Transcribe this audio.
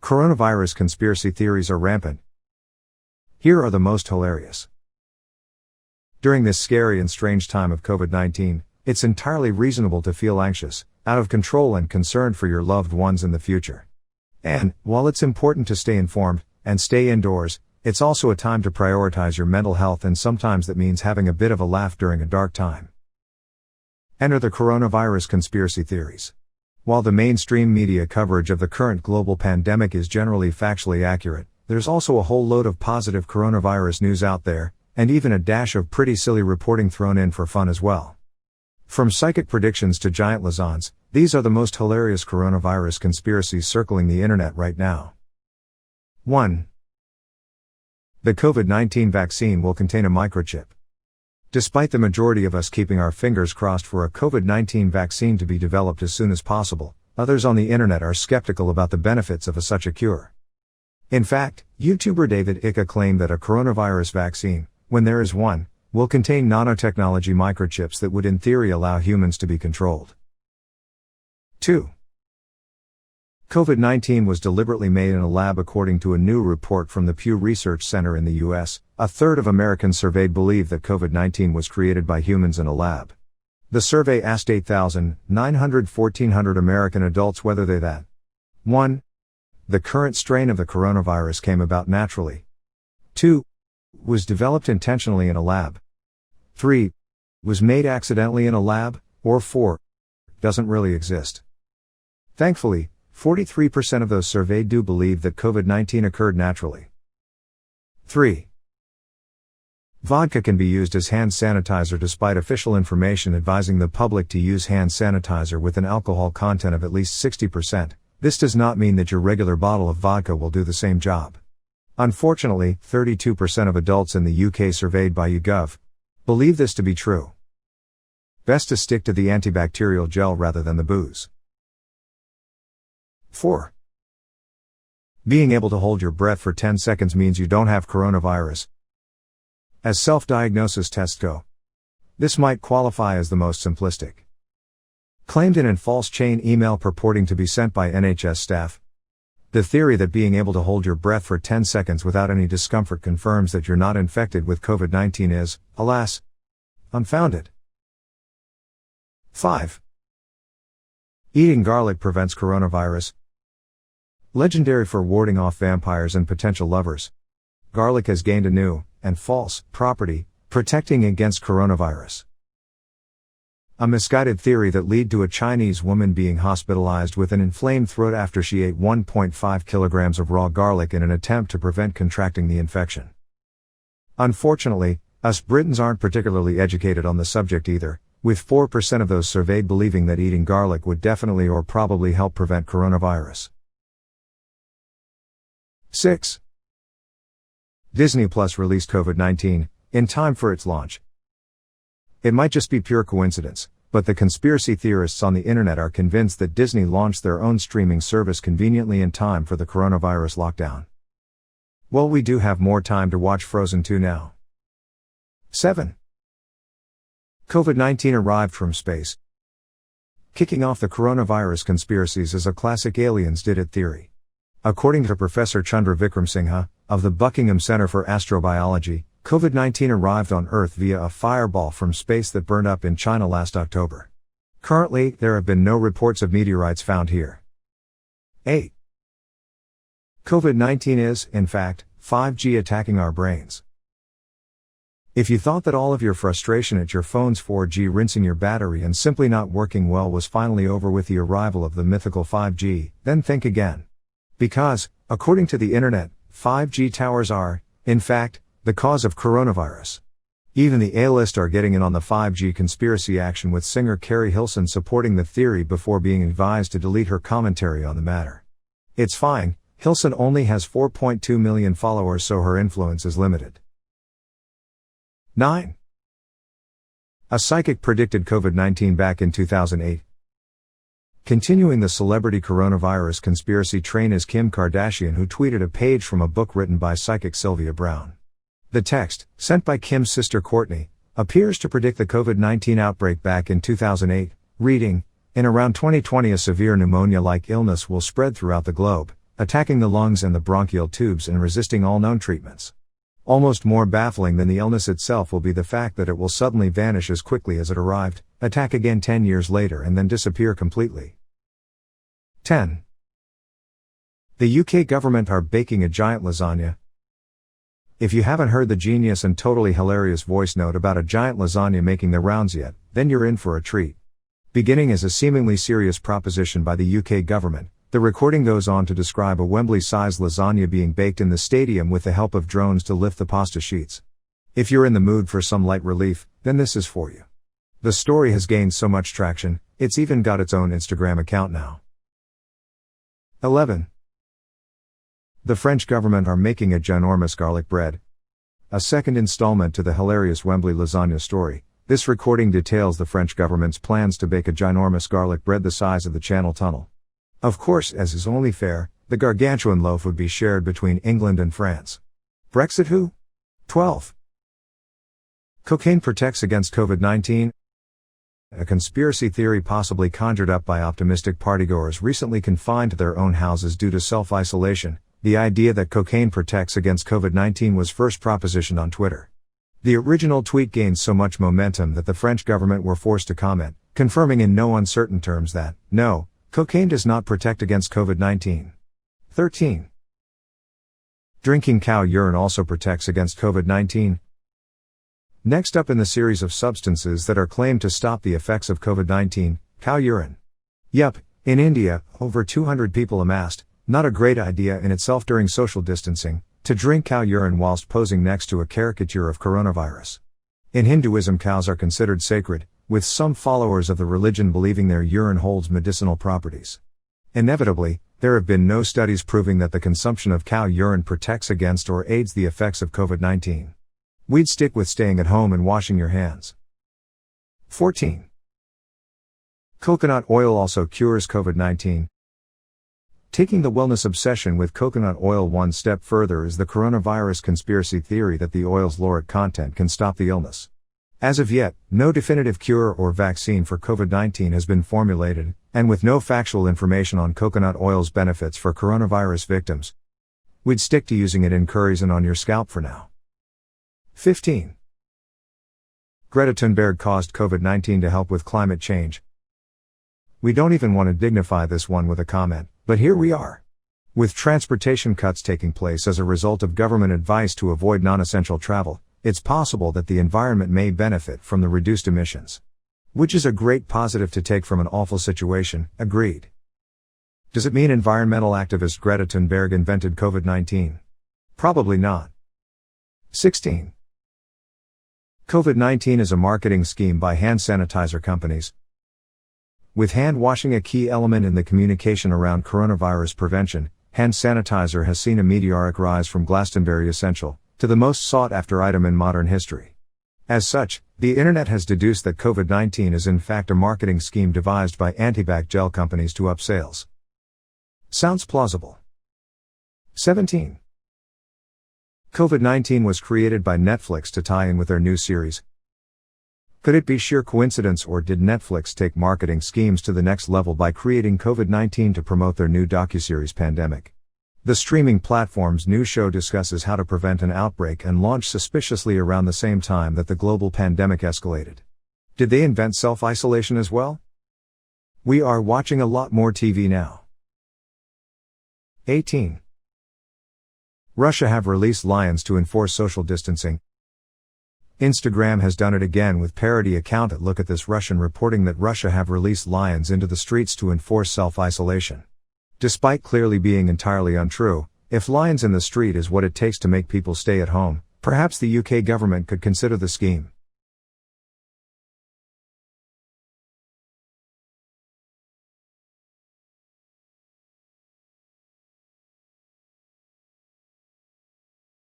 Coronavirus conspiracy theories are rampant. Here are the most hilarious. During this scary and strange time of COVID-19, it's entirely reasonable to feel anxious, out of control and concerned for your loved ones in the future. And, while it's important to stay informed, and stay indoors, it's also a time to prioritize your mental health, and sometimes that means having a bit of a laugh during a dark time. Enter the coronavirus conspiracy theories. While the mainstream media coverage of the current global pandemic is generally factually accurate, there's also a whole load of positive coronavirus news out there, and even a dash of pretty silly reporting thrown in for fun as well. From psychic predictions to giant lasagnas, these are the most hilarious coronavirus conspiracies circling the internet right now. 1. The COVID-19 vaccine will contain a microchip. Despite the majority of us keeping our fingers crossed for a COVID-19 vaccine to be developed as soon as possible, others on the internet are skeptical about the benefits of such a cure. In fact, YouTuber David Icke claimed that a coronavirus vaccine, when there is one, will contain nanotechnology microchips that would in theory allow humans to be controlled. 2. COVID-19 was deliberately made in a lab. According to a new report from the Pew Research Center in the U.S., a third of Americans surveyed believe that COVID-19 was created by humans in a lab. The survey asked 8,914 American adults whether they that 1. The current strain of the coronavirus came about naturally. 2. Was developed intentionally in a lab. 3. Was made accidentally in a lab, or 4. Doesn't really exist. Thankfully, 43% of those surveyed do believe that COVID-19 occurred naturally. 3. Vodka can be used as hand sanitizer despite official information advising the public to use hand sanitizer with an alcohol content of at least 60%. This does not mean that your regular bottle of vodka will do the same job. Unfortunately, 32% of adults in the UK surveyed by YouGov believe this to be true. Best to stick to the antibacterial gel rather than the booze. 4. Being able to hold your breath for 10 seconds means you don't have coronavirus. As self-diagnosis tests go, this might qualify as the most simplistic. Claimed in a false chain email purporting to be sent by NHS staff. The theory that being able to hold your breath for 10 seconds without any discomfort confirms that you're not infected with COVID-19 is, alas, unfounded. 5. Eating garlic prevents coronavirus. Legendary for warding off vampires and potential lovers, garlic has gained a new, and false, property, protecting against coronavirus. A misguided theory that led to a Chinese woman being hospitalized with an inflamed throat after she ate 1.5 kilograms of raw garlic in an attempt to prevent contracting the infection. Unfortunately, us Britons aren't particularly educated on the subject either, with 4% of those surveyed believing that eating garlic would definitely or probably help prevent coronavirus. 6. Disney Plus released COVID-19 in time for its launch. It might just be pure coincidence, but the conspiracy theorists on the internet are convinced that Disney launched their own streaming service conveniently in time for the coronavirus lockdown. Well, we do have more time to watch Frozen 2 now. 7. COVID-19 arrived from space. Kicking off the coronavirus conspiracies is a classic aliens did it theory. According to Professor Chandra Vikramsinghe, of the Buckingham Center for Astrobiology, COVID-19 arrived on Earth via a fireball from space that burned up in China last October. Currently, there have been no reports of meteorites found here. 8. COVID-19 is, in fact, 5G attacking our brains. If you thought that all of your frustration at your phone's 4G rinsing your battery and simply not working well was finally over with the arrival of the mythical 5G, then think again. Because, according to the internet, 5G towers are, in fact, the cause of coronavirus. Even the A-list are getting in on the 5G conspiracy action, with singer Carrie Hilson supporting the theory before being advised to delete her commentary on the matter. It's fine, Hilson only has 4.2 million followers, so her influence is limited. 9. A psychic predicted COVID-19 back in 2008. Continuing the celebrity coronavirus conspiracy train is Kim Kardashian, who tweeted a page from a book written by psychic Sylvia Brown. The text, sent by Kim's sister Kourtney, appears to predict the COVID-19 outbreak back in 2008, reading, "In around 2020 a severe pneumonia-like illness will spread throughout the globe, attacking the lungs and the bronchial tubes and resisting all known treatments. Almost more baffling than the illness itself will be the fact that it will suddenly vanish as quickly as it arrived, attack again 10 years later and then disappear completely. 10. The UK government are baking a giant lasagna. If you haven't heard the genius and totally hilarious voice note about a giant lasagna making the rounds yet, then you're in for a treat. Beginning as a seemingly serious proposition by the UK government, the recording goes on to describe a Wembley-sized lasagna being baked in the stadium with the help of drones to lift the pasta sheets. If you're in the mood for some light relief, then this is for you. The story has gained so much traction, it's even got its own Instagram account now. 11. The French government are making a ginormous garlic bread. A second installment to the hilarious Wembley lasagna story, this recording details the French government's plans to bake a ginormous garlic bread the size of the Channel Tunnel. Of course, as is only fair, the gargantuan loaf would be shared between England and France. Brexit who? 12. Cocaine protects against COVID-19. A conspiracy theory possibly conjured up by optimistic partygoers recently confined to their own houses due to self-isolation. The idea that cocaine protects against COVID-19 was first propositioned on Twitter. The original tweet gained so much momentum that the French government were forced to comment, confirming in no uncertain terms that, no, cocaine does not protect against COVID-19. 13. Drinking cow urine also protects against COVID-19. Next up in the series of substances that are claimed to stop the effects of COVID-19, cow urine. Yup, in India, over 200 people amassed, not a great idea in itself during social distancing, to drink cow urine whilst posing next to a caricature of coronavirus. In Hinduism, cows are considered sacred, with some followers of the religion believing their urine holds medicinal properties. Inevitably, there have been no studies proving that the consumption of cow urine protects against or aids the effects of COVID-19. We'd stick with staying at home and washing your hands. 14. Coconut oil also cures COVID-19. Taking the wellness obsession with coconut oil one step further is the coronavirus conspiracy theory that the oil's lauric content can stop the illness. As of yet, no definitive cure or vaccine for COVID-19 has been formulated, and with no factual information on coconut oil's benefits for coronavirus victims, we'd stick to using it in curries and on your scalp for now. 15. Greta Thunberg caused COVID-19 to help with climate change. We don't even want to dignify this one with a comment, but here we are. With transportation cuts taking place as a result of government advice to avoid non-essential travel, it's possible that the environment may benefit from the reduced emissions. Which is a great positive to take from an awful situation, agreed. Does it mean environmental activist Greta Thunberg invented COVID-19? Probably not. 16. COVID-19 is a marketing scheme by hand sanitizer companies. With hand washing a key element in the communication around coronavirus prevention, hand sanitizer has seen a meteoric rise from Glastonbury essential to the most sought-after item in modern history. As such, the internet has deduced that COVID-19 is in fact a marketing scheme devised by antibac gel companies to up sales. Sounds plausible. 17. COVID-19 was created by Netflix to tie in with their new series. Could it be sheer coincidence, or did Netflix take marketing schemes to the next level by creating COVID-19 to promote their new docuseries Pandemic? The streaming platform's new show discusses how to prevent an outbreak and launched suspiciously around the same time that the global pandemic escalated. Did they invent self-isolation as well? We are watching a lot more TV now. 18. Russia have released lions to enforce social distancing. Instagram has done it again with parody account at Look at This Russian reporting that Russia have released lions into the streets to enforce self-isolation. Despite clearly being entirely untrue, if lions in the street is what it takes to make people stay at home, perhaps the UK government could consider the scheme.